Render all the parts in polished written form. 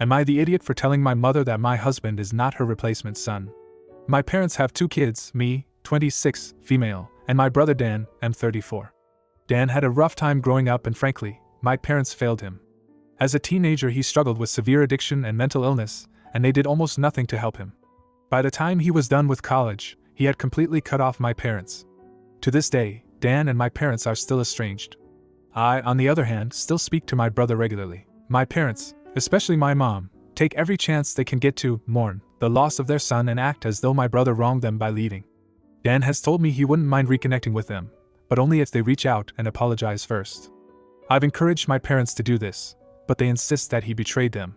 Am I the idiot for telling my mother that my husband is not her replacement son? My parents have 2 kids, me, 26, female, and my brother Dan, I'm 34. Dan had a rough time growing up and frankly, my parents failed him. As a teenager he struggled with severe addiction and mental illness, and they did almost nothing to help him. By the time he was done with college, he had completely cut off my parents. To this day, Dan and my parents are still estranged. I, on the other hand, still speak to my brother regularly. My parents, especially my mom, take every chance they can get to mourn the loss of their son and act as though my brother wronged them by leaving. Dan has told me he wouldn't mind reconnecting with them, but only if they reach out and apologize first. I've encouraged my parents to do this, but they insist that he betrayed them.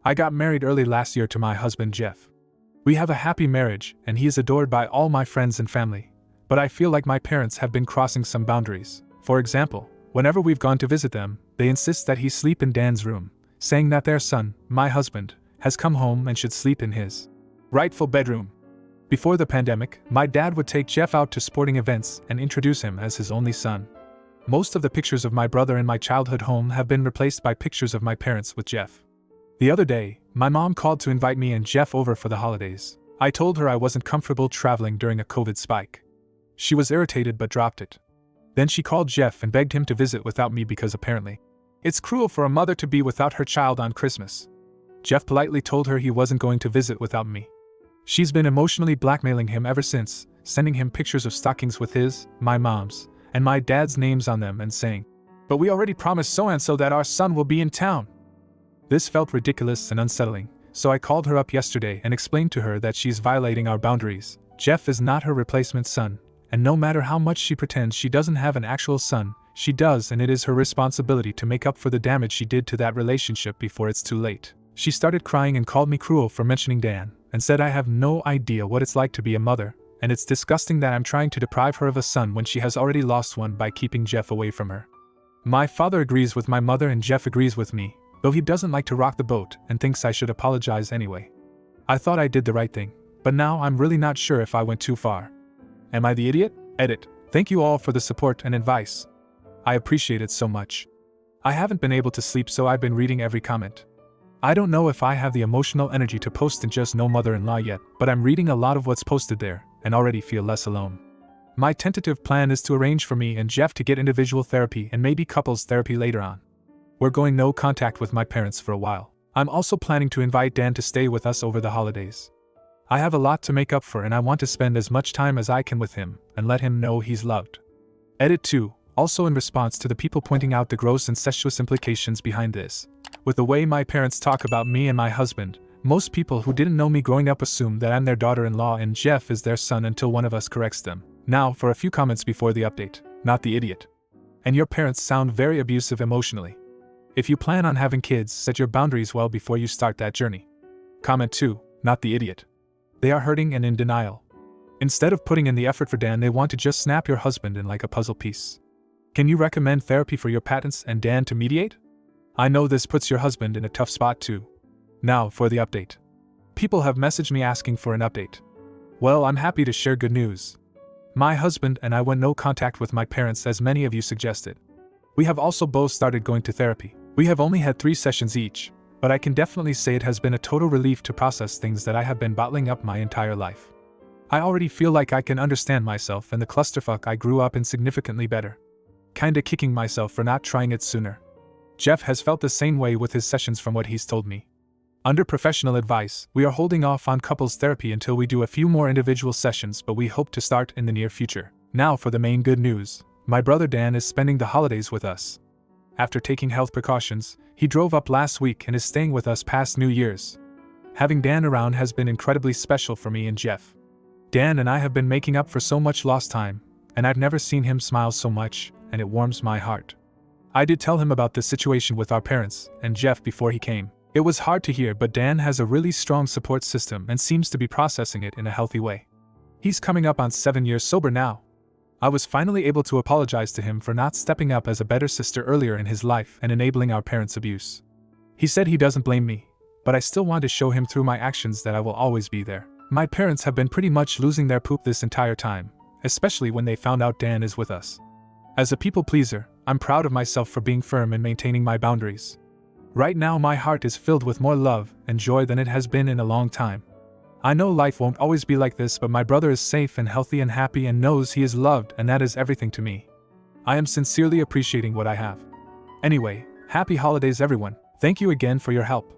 I got married early last year to my husband Jeff. We have a happy marriage and he is adored by all my friends and family, but I feel like my parents have been crossing some boundaries. For example, whenever we've gone to visit them, they insist that he sleep in Dan's room, saying that their son, my husband, has come home and should sleep in his rightful bedroom. Before the pandemic, my dad would take Jeff out to sporting events and introduce him as his only son. Most of the pictures of my brother in my childhood home have been replaced by pictures of my parents with Jeff. The other day, my mom called to invite me and Jeff over for the holidays. I told her I wasn't comfortable traveling during a COVID spike. She was irritated but dropped it. Then she called Jeff and begged him to visit without me because apparently, it's cruel for a mother to be without her child on Christmas. Jeff politely told her he wasn't going to visit without me. She's been emotionally blackmailing him ever since, sending him pictures of stockings with his, my mom's, and my dad's names on them and saying, "But we already promised so-and-so that our son will be in town." This felt ridiculous and unsettling, so I called her up yesterday and explained to her that she's violating our boundaries. Jeff is not her replacement son, and no matter how much she pretends she doesn't have an actual son, she does, and it is her responsibility to make up for the damage she did to that relationship before it's too late. She started crying and called me cruel for mentioning Dan, and said I have no idea what it's like to be a mother, and it's disgusting that I'm trying to deprive her of a son when she has already lost one by keeping Jeff away from her. My father agrees with my mother and Jeff agrees with me, though he doesn't like to rock the boat and thinks I should apologize anyway. I thought I did the right thing, but now I'm really not sure if I went too far. Am I the idiot? Edit. Thank you all for the support and advice. I appreciate it so much. I haven't been able to sleep, so I've been reading every comment. I don't know if I have the emotional energy to post in Just No Mother-in-Law yet, but I'm reading a lot of what's posted there, and already feel less alone. My tentative plan is to arrange for me and Jeff to get individual therapy and maybe couples therapy later on. We're going no contact with my parents for a while. I'm also planning to invite Dan to stay with us over the holidays. I have a lot to make up for and I want to spend as much time as I can with him and let him know he's loved. Edit 2. Also in response to the people pointing out the gross incestuous implications behind this. With the way my parents talk about me and my husband, most people who didn't know me growing up assume that I'm their daughter-in-law and Jeff is their son until one of us corrects them. Now for a few comments before the update. Not the idiot. And your parents sound very abusive emotionally. If you plan on having kids, set your boundaries well before you start that journey. Comment 2. Not the idiot. They are hurting and in denial. Instead of putting in the effort for Dan, they want to just snap your husband in like a puzzle piece. Can you recommend therapy for your patents and Dan to mediate? I know this puts your husband in a tough spot too. Now for the update. People have messaged me asking for an update. Well, I'm happy to share good news. My husband and I went no contact with my parents as many of you suggested. We have also both started going to therapy. We have only had 3 sessions each, but I can definitely say it has been a total relief to process things that I have been bottling up my entire life. I already feel like I can understand myself and the clusterfuck I grew up in significantly better. Kinda kicking myself for not trying it sooner. Jeff has felt the same way with his sessions from what he's told me. Under professional advice, we are holding off on couples therapy until we do a few more individual sessions, but we hope to start in the near future. Now for the main good news. My brother Dan is spending the holidays with us. After taking health precautions, he drove up last week and is staying with us past New Year's. Having Dan around has been incredibly special for me and Jeff. Dan and I have been making up for so much lost time, and I've never seen him smile so much, and it warms my heart. I did tell him about the situation with our parents and Jeff before he came. It was hard to hear, but Dan has a really strong support system and seems to be processing it in a healthy way. He's coming up on 7 years sober now. I was finally able to apologize to him for not stepping up as a better sister earlier in his life and enabling our parents' abuse. He said he doesn't blame me, but I still want to show him through my actions that I will always be there. My parents have been pretty much losing their poop this entire time, especially when they found out Dan is with us. As a people pleaser, I'm proud of myself for being firm and maintaining my boundaries. Right now my heart is filled with more love and joy than it has been in a long time. I know life won't always be like this, but my brother is safe and healthy and happy and knows he is loved, and that is everything to me. I am sincerely appreciating what I have. Anyway, happy holidays everyone. Thank you again for your help.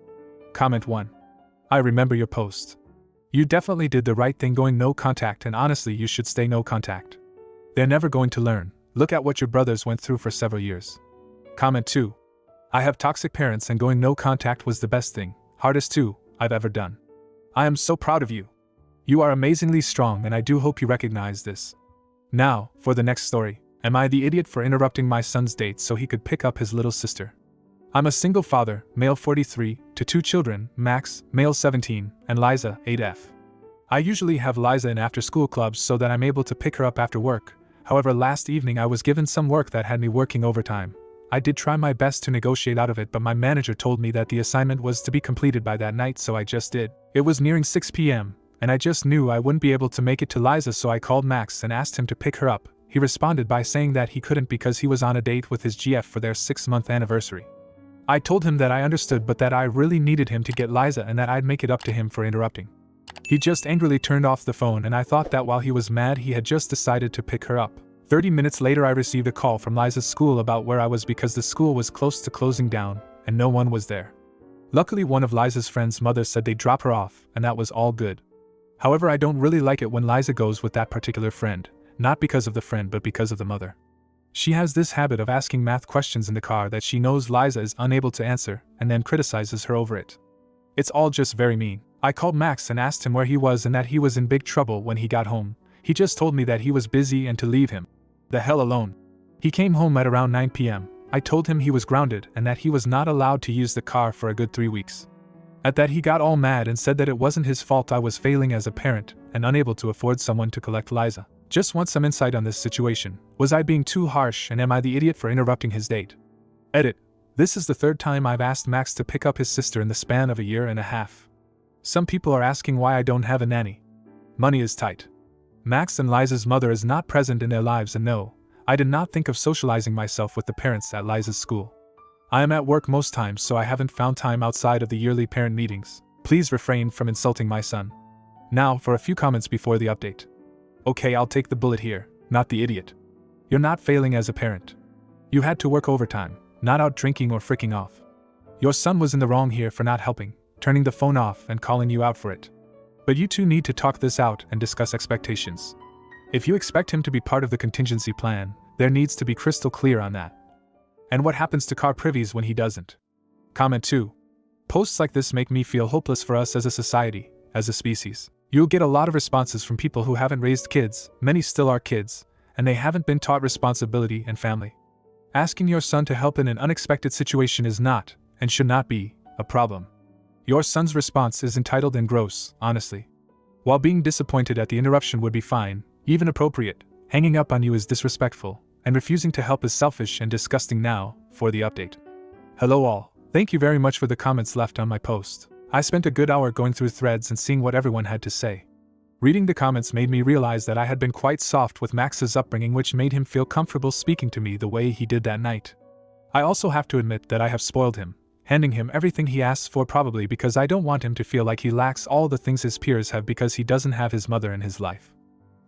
Comment 1. I remember your post. You definitely did the right thing going no contact, and honestly you should stay no contact. They're never going to learn. Look at what your brothers went through for several years. Comment 2. I have toxic parents and going no contact was the best thing, hardest too, I've ever done. I am so proud of you. You are amazingly strong and I do hope you recognize this. Now, for the next story. Am I the idiot for interrupting my son's date so he could pick up his little sister? I'm a single father, male 43, to 2 children, Max, male 17, and Liza, 8F. I usually have Liza in after-school clubs so that I'm able to pick her up after work. However, last evening I was given some work that had me working overtime. I did try my best to negotiate out of it, but my manager told me that the assignment was to be completed by that night, so I just did. It was nearing 6 p.m., and I just knew I wouldn't be able to make it to Liza, so I called Max and asked him to pick her up. He responded by saying that he couldn't because he was on a date with his GF for their 6-month anniversary. I told him that I understood, but that I really needed him to get Liza and that I'd make it up to him for interrupting. He just angrily turned off the phone, and I thought that while he was mad he had just decided to pick her up. 30 minutes later I received a call from Liza's school about where I was because the school was close to closing down, and no one was there. Luckily one of Liza's friend's mother said they'd drop her off, and that was all good. However, I don't really like it when Liza goes with that particular friend, not because of the friend but because of the mother. She has this habit of asking math questions in the car that she knows Liza is unable to answer, and then criticizes her over it. It's all just very mean. I called Max and asked him where he was and that he was in big trouble when he got home. He just told me that he was busy and to leave him the hell alone. He came home at around 9 p.m. I told him he was grounded and that he was not allowed to use the car for a good 3 weeks. At that he got all mad and said that it wasn't his fault I was failing as a parent and unable to afford someone to collect Liza. Just want some insight on this situation. Was I being too harsh, and am I the idiot for interrupting his date? Edit. This is the 3rd time I've asked Max to pick up his sister in the span of a year and a half. Some people are asking why I don't have a nanny. Money is tight. Max and Liza's mother is not present in their lives, and no, I did not think of socializing myself with the parents at Liza's school. I am at work most times, so I haven't found time outside of the yearly parent meetings. Please refrain from insulting my son. Now for a few comments before the update. Okay, I'll take the bullet here, not the idiot. You're not failing as a parent. You had to work overtime, not out drinking or freaking off. Your son was in the wrong here for not helping, turning the phone off and calling you out for it. But you two need to talk this out and discuss expectations. If you expect him to be part of the contingency plan, there needs to be crystal clear on that. And what happens to car privies when he doesn't? Comment 2. Posts like this make me feel hopeless for us as a society, as a species. You'll get a lot of responses from people who haven't raised kids, many still are kids, and they haven't been taught responsibility and family. Asking your son to help in an unexpected situation is not, and should not be, a problem. Your son's response is entitled and gross, honestly. While being disappointed at the interruption would be fine, even appropriate, hanging up on you is disrespectful, and refusing to help is selfish and disgusting. Now, for the update. Hello all, thank you very much for the comments left on my post. I spent a good hour going through threads and seeing what everyone had to say. Reading the comments made me realize that I had been quite soft with Max's upbringing, which made him feel comfortable speaking to me the way he did that night. I also have to admit that I have spoiled him, handing him everything he asks for, probably because I don't want him to feel like he lacks all the things his peers have because he doesn't have his mother in his life.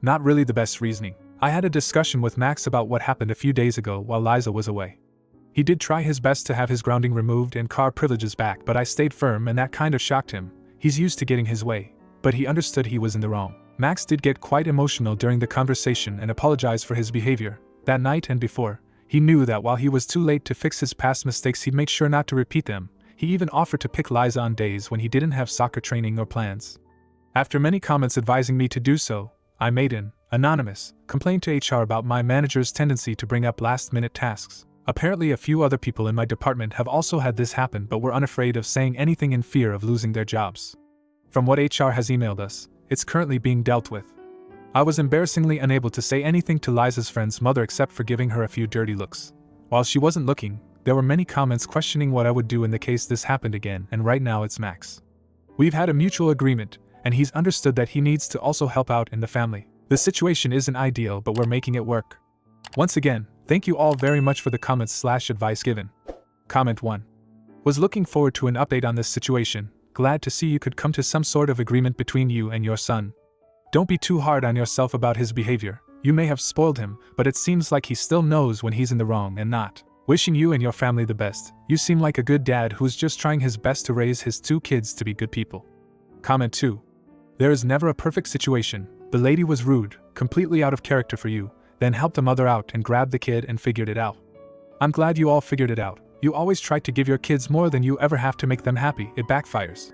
Not really the best reasoning. I had a discussion with Max about what happened a few days ago while Liza was away. He did try his best to have his grounding removed and car privileges back, but I stayed firm and that kind of shocked him. He's used to getting his way, but he understood he was in the wrong. Max did get quite emotional during the conversation and apologized for his behavior. That night and before, he knew that while he was too late to fix his past mistakes, he'd make sure not to repeat them. He even offered to pick Liza on days when he didn't have soccer training or plans. After many comments advising me to do so, I made an anonymous complaint to HR about my manager's tendency to bring up last-minute tasks. Apparently a few other people in my department have also had this happen but were unafraid of saying anything in fear of losing their jobs. From what HR has emailed us, it's currently being dealt with. I was embarrassingly unable to say anything to Liza's friend's mother except for giving her a few dirty looks. While she wasn't looking, there were many comments questioning what I would do in the case this happened again, and right now it's Max. We've had a mutual agreement, and he's understood that he needs to also help out in the family. The situation isn't ideal, but we're making it work. Once again, thank you all very much for the comments/advice given. Comment 1. Was looking forward to an update on this situation, glad to see you could come to some sort of agreement between you and your son. Don't be too hard on yourself about his behavior. You may have spoiled him, but it seems like he still knows when he's in the wrong and not. Wishing you and your family the best. You seem like a good dad who's just trying his best to raise his 2 kids to be good people. Comment 2. There is never a perfect situation. The lady was rude, completely out of character for you, then helped the mother out and grabbed the kid and figured it out. I'm glad you all figured it out. You always try to give your kids more than you ever have to make them happy. It backfires.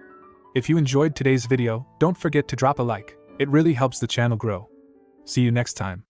If you enjoyed today's video, don't forget to drop a like. It really helps the channel grow. See you next time.